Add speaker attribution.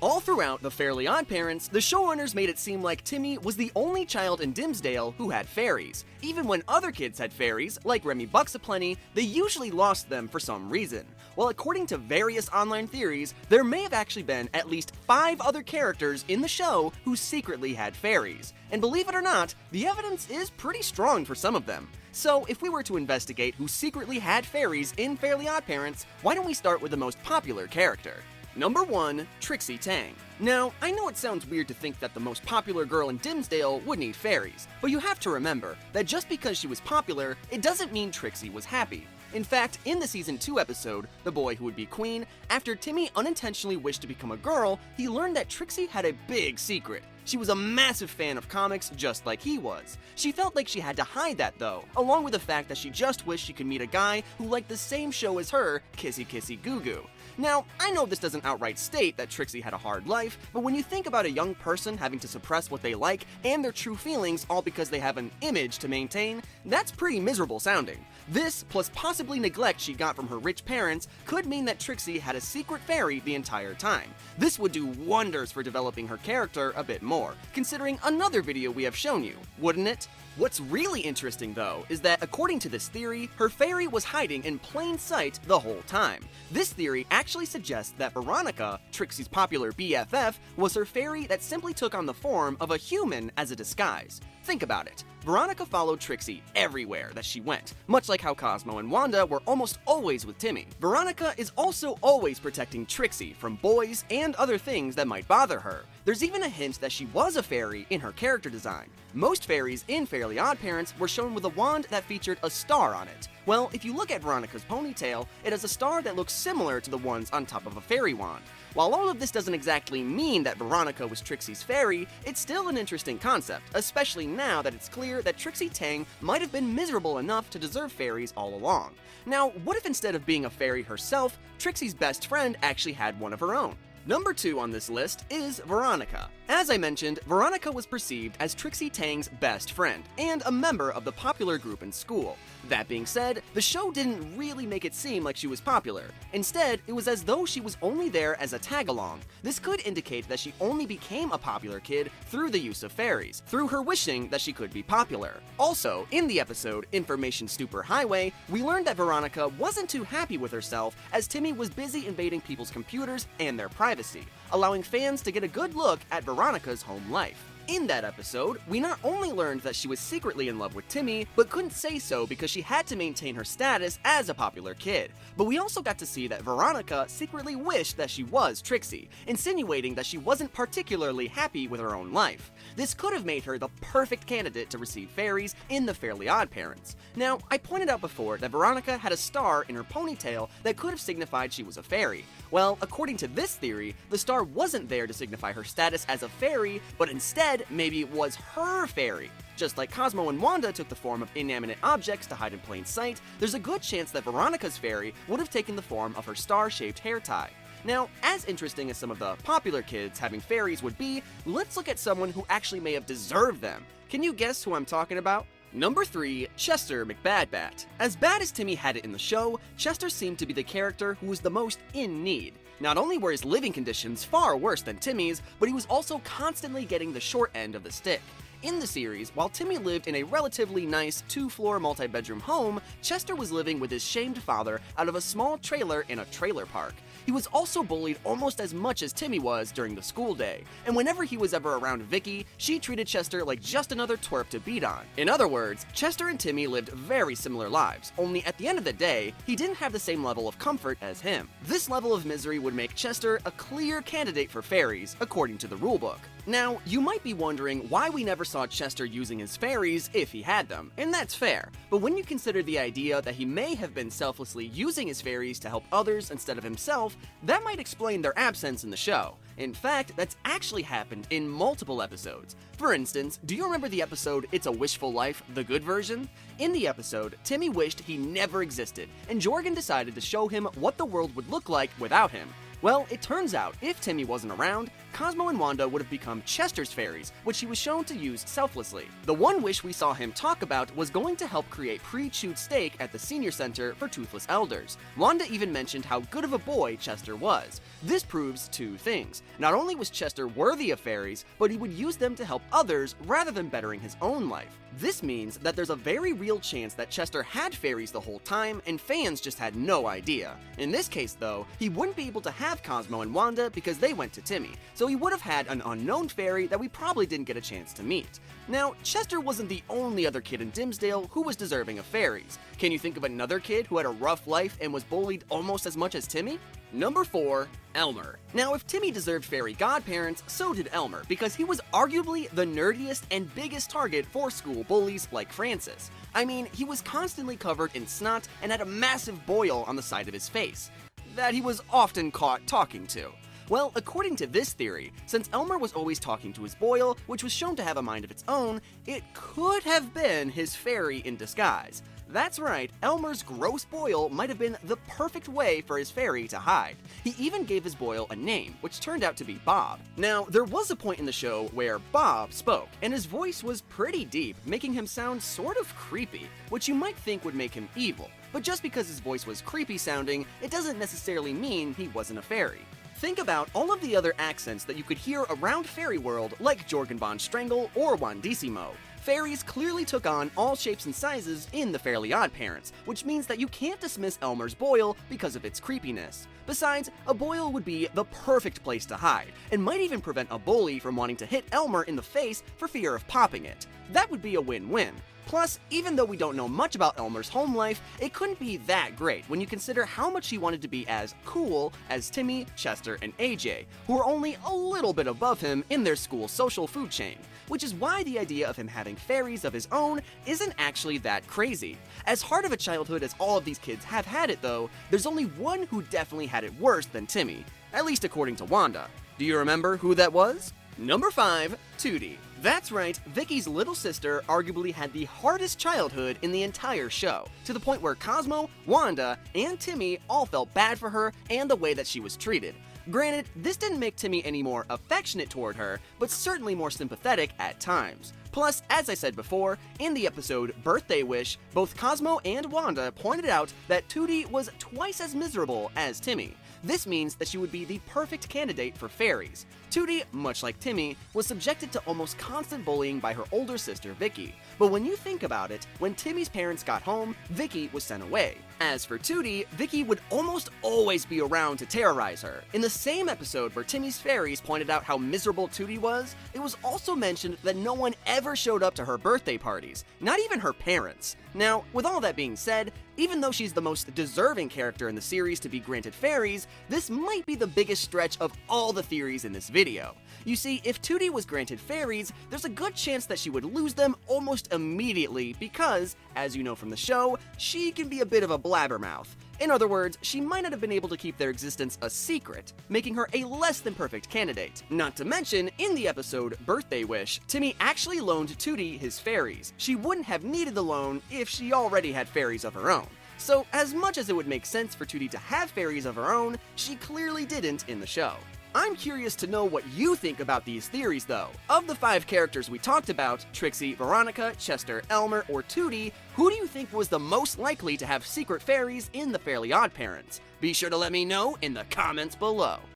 Speaker 1: All throughout the Fairly Oddparents, the showrunners made it seem like Timmy was the only child in Dimsdaile who had fairies. Even when other kids had fairies, like Remmy Buxaplenty, they usually lost them for some reason. Well, according to various online theories, there may have actually been at least 5 other characters in the show who secretly had fairies. And believe it or not, the evidence is pretty strong for some of them. So, if we were to investigate who secretly had fairies in Fairly Oddparents, why don't we start with the most popular character? Number 1, Trixie Tang. Now, I know it sounds weird to think that the most popular girl in Dimsdaile would need fairies, but you have to remember that just because she was popular, it doesn't mean Trixie was happy. In fact, in the Season 2 episode, The Boy Who Would Be Queen, after Timmy unintentionally wished to become a girl, he learned that Trixie had a big secret. She was a massive fan of comics just like he was. She felt like she had to hide that though, along with the fact that she just wished she could meet a guy who liked the same show as her, Kissy Kissy Goo Goo. Now, I know this doesn't outright state that Trixie had a hard life, but when you think about a young person having to suppress what they like and their true feelings all because they have an image to maintain, that's pretty miserable sounding. This, plus possibly neglect she got from her rich parents, could mean that Trixie had a secret fairy the entire time. This would do wonders for developing her character a bit more, considering another video we have shown you, wouldn't it? What's really interesting though, is that according to this theory, her fairy was hiding in plain sight the whole time. This theory actually suggests that Veronica, Trixie's popular BFF, was her fairy that simply took on the form of a human as a disguise. Think about it. Veronica followed Trixie everywhere that she went, much like how Cosmo and Wanda were almost always with Timmy. Veronica is also always protecting Trixie from boys and other things that might bother her. There's even a hint that she was a fairy in her character design. Most fairies in Fairly Oddparents were shown with a wand that featured a star on it. Well, if you look at Veronica's ponytail, it has a star that looks similar to the ones on top of a fairy wand. While all of this doesn't exactly mean that Veronica was Trixie's fairy, it's still an interesting concept, especially now that it's clear that Trixie Tang might have been miserable enough to deserve fairies all along. Now, what if instead of being a fairy herself, Trixie's best friend actually had one of her own? Number 2 on this list is Veronica. As I mentioned, Veronica was perceived as Trixie Tang's best friend, and a member of the popular group in school. That being said, the show didn't really make it seem like she was popular. Instead, it was as though she was only there as a tag-along. This could indicate that she only became a popular kid through the use of fairies, through her wishing that she could be popular. Also, in the episode Information Super Highway, we learned that Veronica wasn't too happy with herself as Timmy was busy invading people's computers and their privacy, allowing fans to get a good look at Veronica's home life. In that episode, we not only learned that she was secretly in love with Timmy, but couldn't say so because she had to maintain her status as a popular kid. But we also got to see that Veronica secretly wished that she was Trixie, insinuating that she wasn't particularly happy with her own life. This could have made her the perfect candidate to receive fairies in the Fairly Oddparents. Now, I pointed out before that Veronica had a star in her ponytail that could have signified she was a fairy. Well, according to this theory, the star wasn't there to signify her status as a fairy, but instead, maybe it was her fairy. Just like Cosmo and Wanda took the form of inanimate objects to hide in plain sight, there's a good chance that Veronica's fairy would have taken the form of her star-shaped hair tie. Now, as interesting as some of the popular kids having fairies would be, let's look at someone who actually may have deserved them. Can you guess who I'm talking about? Number 3, Chester McBadbat. As bad as Timmy had it in the show, Chester seemed to be the character who was the most in need. Not only were his living conditions far worse than Timmy's, but he was also constantly getting the short end of the stick. In the series, while Timmy lived in a relatively nice 2-floor multi-bedroom home, Chester was living with his shamed father out of a small trailer in a trailer park. He was also bullied almost as much as Timmy was during the school day, and whenever he was ever around Vicky, she treated Chester like just another twerp to beat on. In other words, Chester and Timmy lived very similar lives, only at the end of the day, he didn't have the same level of comfort as him. This level of misery would make Chester a clear candidate for fairies, according to the rulebook. Now, you might be wondering why we never saw Chester using his fairies if he had them, and that's fair. But when you consider the idea that he may have been selflessly using his fairies to help others instead of himself, that might explain their absence in the show. In fact, that's actually happened in multiple episodes. For instance, do you remember the episode It's a Wishful Life, the good version? In the episode, Timmy wished he never existed, and Jorgen decided to show him what the world would look like without him. Well, it turns out, if Timmy wasn't around, Cosmo and Wanda would have become Chester's fairies, which he was shown to use selflessly. The one wish we saw him talk about was going to help create pre-chewed steak at the senior center for toothless elders. Wanda even mentioned how good of a boy Chester was. This proves two things. Not only was Chester worthy of fairies, but he would use them to help others rather than bettering his own life. This means that there's a very real chance that Chester had fairies the whole time and fans just had no idea. In this case though, he wouldn't be able to have Cosmo and Wanda because they went to Timmy, so he would have had an unknown fairy that we probably didn't get a chance to meet. Now, Chester wasn't the only other kid in Dimsdaile who was deserving of fairies. Can you think of another kid who had a rough life and was bullied almost as much as Timmy? Number 4, Elmer. Now, if Timmy deserved fairy godparents, so did Elmer, because he was arguably the nerdiest and biggest target for school bullies like Francis. I mean, he was constantly covered in snot and had a massive boil on the side of his face that he was often caught talking to. Well, according to this theory, since Elmer was always talking to his boil, which was shown to have a mind of its own, it could have been his fairy in disguise. That's right, Elmer's gross boil might have been the perfect way for his fairy to hide. He even gave his boil a name, which turned out to be Bob. Now, there was a point in the show where Bob spoke, and his voice was pretty deep, making him sound sort of creepy, which you might think would make him evil. But just because his voice was creepy sounding, it doesn't necessarily mean he wasn't a fairy. Think about all of the other accents that you could hear around Fairy World, like Jorgen von Strangle or Wandissimo. Fairies clearly took on all shapes and sizes in the Fairly Oddparents, which means that you can't dismiss Elmer's boil because of its creepiness. Besides, a boil would be the perfect place to hide, and might even prevent a bully from wanting to hit Elmer in the face for fear of popping it. That would be a win-win. Plus, even though we don't know much about Elmer's home life, it couldn't be that great when you consider how much he wanted to be as cool as Timmy, Chester, and AJ, who are only a little bit above him in their school social food chain. Which is why the idea of him having fairies of his own isn't actually that crazy. As hard of a childhood as all of these kids have had it though, there's only one who definitely had it worse than Timmy, at least according to Wanda. Do you remember who that was? Number 5, Tootie. That's right, Vicky's little sister arguably had the hardest childhood in the entire show, to the point where Cosmo, Wanda, and Timmy all felt bad for her and the way that she was treated. Granted, this didn't make Timmy any more affectionate toward her, but certainly more sympathetic at times. Plus, as I said before, in the episode Birthday Wish, both Cosmo and Wanda pointed out that Tootie was twice as miserable as Timmy. This means that she would be the perfect candidate for fairies. Tootie, much like Timmy, was subjected to almost constant bullying by her older sister Vicky. But when you think about it, when Timmy's parents got home, Vicky was sent away. As for Tootie, Vicky would almost always be around to terrorize her. In the same episode where Timmy's fairies pointed out how miserable Tootie was, it was also mentioned that no one ever showed up to her birthday parties, not even her parents. Now, with all that being said, even though she's the most deserving character in the series to be granted fairies, this might be the biggest stretch of all the theories in this video. You see, if Tootie was granted fairies, there's a good chance that she would lose them almost immediately because, as you know from the show, she can be a bit of a blabbermouth. In other words, she might not have been able to keep their existence a secret, making her a less than perfect candidate. Not to mention, in the episode Birthday Wish, Timmy actually loaned Tootie his fairies. She wouldn't have needed the loan if she already had fairies of her own. So, as much as it would make sense for Tootie to have fairies of her own, she clearly didn't in the show. I'm curious to know what you think about these theories though. Of the 5 characters we talked about, Trixie, Veronica, Chester, Elmer, or Tootie, who do you think was the most likely to have secret fairies in the Fairly Oddparents? Be sure to let me know in the comments below.